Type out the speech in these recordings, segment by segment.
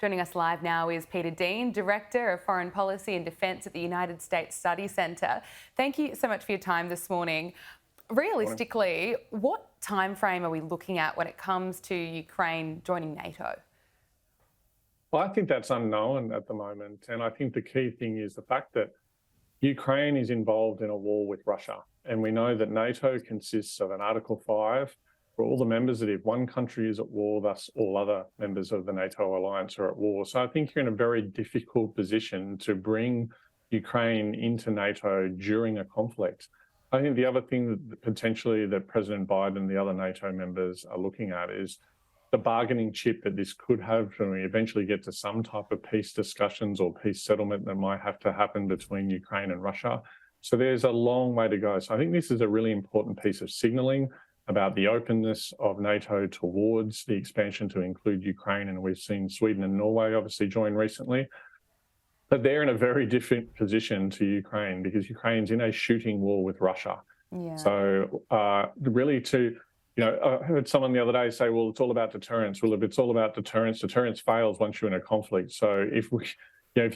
Joining us live now is Peter Dean, Director of Foreign Policy and Defence at the United States Study Centre. Thank you so much for your time this morning. Realistically, what time frame are we looking at when it comes to Ukraine joining NATO? Well, I think that's unknown at the moment. And I think the key thing is the fact that Ukraine is involved in a war with Russia. And we know that NATO consists of an Article 5 for all the members, that if one country is at war, thus all other members of the NATO alliance are at war. So I think you're in a very difficult position to bring Ukraine into NATO during a conflict. I think the other thing that potentially that President Biden and the other NATO members are looking at is the bargaining chip that this could have when we eventually get to some type of peace discussions or peace settlement that might have to happen between Ukraine and Russia. So there's a long way to go. So I think this is a really important piece of signalling about the openness of NATO towards the expansion to include Ukraine. And we've seen Sweden and Norway obviously join recently. But they're in a very different position to Ukraine because Ukraine's in a shooting war with Russia. Yeah. So really I heard someone the other day say, well, it's all about deterrence. Well, if it's all about deterrence, deterrence fails once you're in a conflict. So if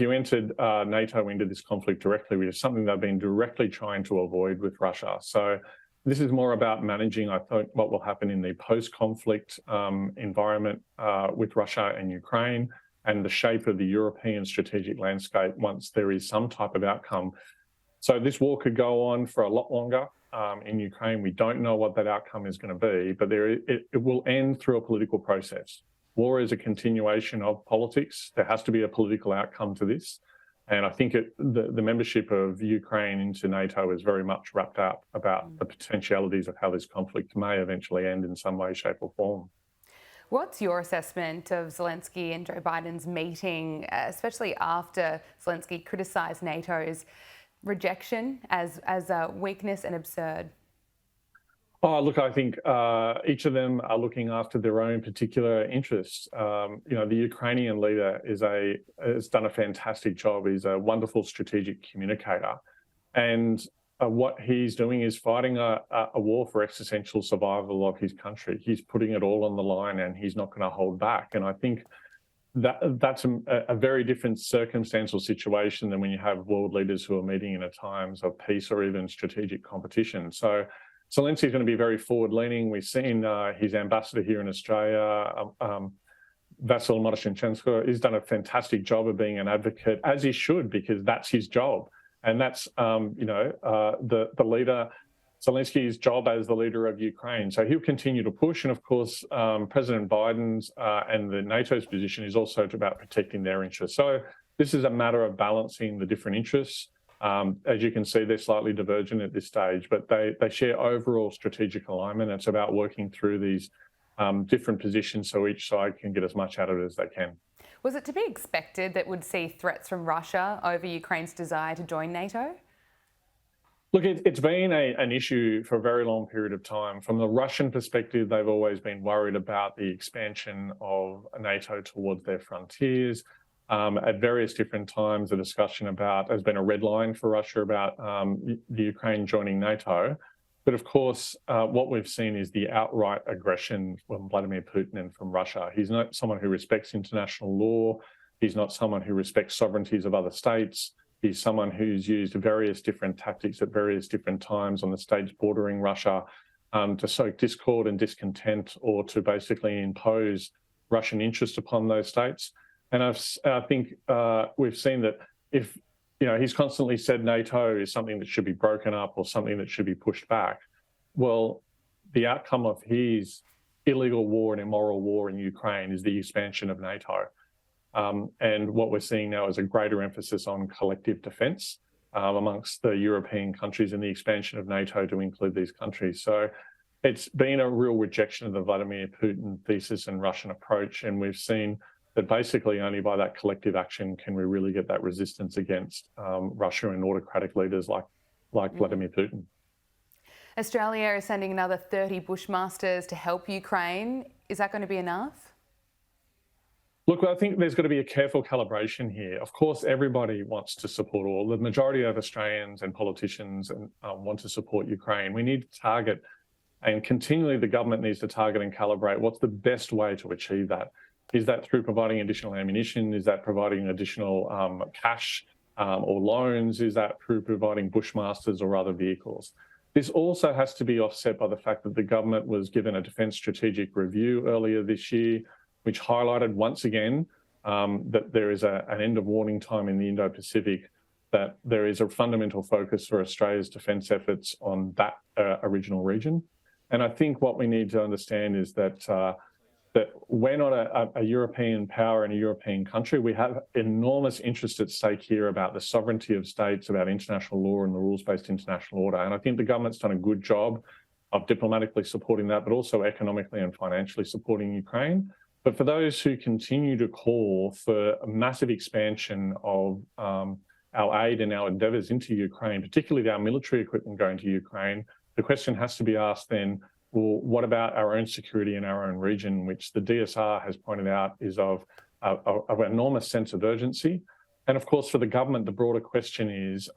you entered NATO into this conflict directly, which is something they've been directly trying to avoid with Russia. So this is more about managing, I think, what will happen in the post-conflict environment with Russia and Ukraine and the shape of the European strategic landscape once there is some type of outcome. So this war could go on for a lot longer in Ukraine. We don't know what that outcome is going to be, but it will end through a political process. War is a continuation of politics. There has to be a political outcome to this. And I think the membership of Ukraine into NATO is very much wrapped up about the potentialities of how this conflict may eventually end in some way, shape or form. What's your assessment of Zelensky and Joe Biden's meeting, especially after Zelensky criticised NATO's rejection as a weakness and absurd? Oh, look, I think each of them are looking after their own particular interests. The Ukrainian leader has done a fantastic job. He's a wonderful strategic communicator. And what he's doing is fighting a war for existential survival of his country. He's putting it all on the line and he's not going to hold back. And I think that's a very different circumstantial situation than when you have world leaders who are meeting in times of peace or even strategic competition. So Zelensky is going to be very forward-leaning. We've seen his ambassador here in Australia, Vasyl Motoshchenko, he's done a fantastic job of being an advocate, as he should, because that's his job. And that's, the leader, Zelensky's job as the leader of Ukraine. So he'll continue to push. And of course, President Biden's and the NATO's position is also about protecting their interests. So this is a matter of balancing the different interests. As you can see, they're slightly divergent at this stage, but they share overall strategic alignment. It's about working through these different positions so each side can get as much out of it as they can. Was it to be expected that we'd see threats from Russia over Ukraine's desire to join NATO? Look, it's been an issue for a very long period of time. From the Russian perspective, they've always been worried about the expansion of NATO towards their frontiers. At various different times, the discussion has been a red line for Russia about the Ukraine joining NATO. But of course, what we've seen is the outright aggression from Vladimir Putin and from Russia. He's not someone who respects international law. He's not someone who respects sovereignties of other states. He's someone who's used various different tactics at various different times on the states bordering Russia to sow discord and discontent or to basically impose Russian interest upon those states. And I think we've seen that if, he's constantly said NATO is something that should be broken up or something that should be pushed back. Well, the outcome of his illegal war and immoral war in Ukraine is the expansion of NATO. And what we're seeing now is a greater emphasis on collective defence amongst the European countries and the expansion of NATO to include these countries. So it's been a real rejection of the Vladimir Putin thesis and Russian approach. And we've seen that basically only by that collective action can we really get that resistance against Russia and autocratic leaders like Vladimir Putin. Australia is sending another 30 Bushmasters to help Ukraine. Is that going to be enough? Look, I think there's got to be a careful calibration here. Of course, everybody wants to support all. The majority of Australians and politicians want to support Ukraine. We need to target, and continually the government needs to target and calibrate what's the best way to achieve that. Is that through providing additional ammunition? Is that providing additional cash or loans? Is that through providing Bushmasters or other vehicles? This also has to be offset by the fact that the government was given a Defence Strategic Review earlier this year, which highlighted once again that there is an end of warning time in the Indo-Pacific, that there is a fundamental focus for Australia's defence efforts on that original region. And I think what we need to understand is that that we're not a European power in a European country. We have enormous interest at stake here about the sovereignty of states, about international law and the rules-based international order. And I think the government's done a good job of diplomatically supporting that, but also economically and financially supporting Ukraine. But for those who continue to call for a massive expansion of our aid and our endeavours into Ukraine, particularly our military equipment going to Ukraine, the question has to be asked then, well, what about our own security in our own region, which the DSR has pointed out is of enormous sense of urgency. And of course, for the government, the broader question is,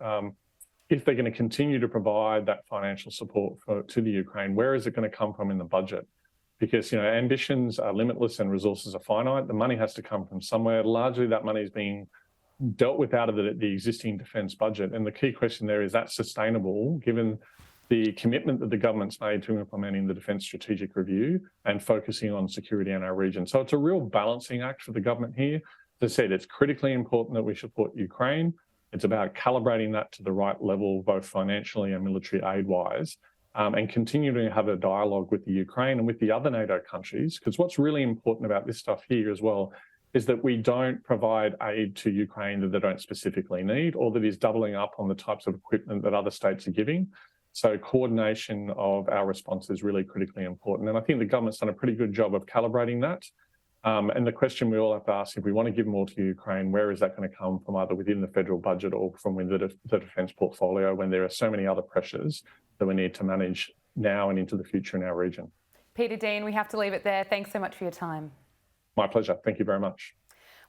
if they're going to continue to provide that financial support to the Ukraine, where is it going to come from in the budget? Because, you know, ambitions are limitless and resources are finite. The money has to come from somewhere. Largely, that money is being dealt with out of the existing defence budget. And the key question there is, that sustainable, given the commitment that the government's made to implementing the Defence Strategic Review and focusing on security in our region. So it's a real balancing act for the government here. As I said, it's critically important that we support Ukraine. It's about calibrating that to the right level, both financially and military aid-wise, and continuing to have a dialogue with the Ukraine and with the other NATO countries. Because what's really important about this stuff here as well is that we don't provide aid to Ukraine that they don't specifically need, or that is doubling up on the types of equipment that other states are giving. So coordination of our response is really critically important. And I think the government's done a pretty good job of calibrating that. And the question we all have to ask, if we want to give more to Ukraine, where is that going to come from, either within the federal budget or from within the defence portfolio, when there are so many other pressures that we need to manage now and into the future in our region? Peter Dean, we have to leave it there. Thanks so much for your time. My pleasure. Thank you very much.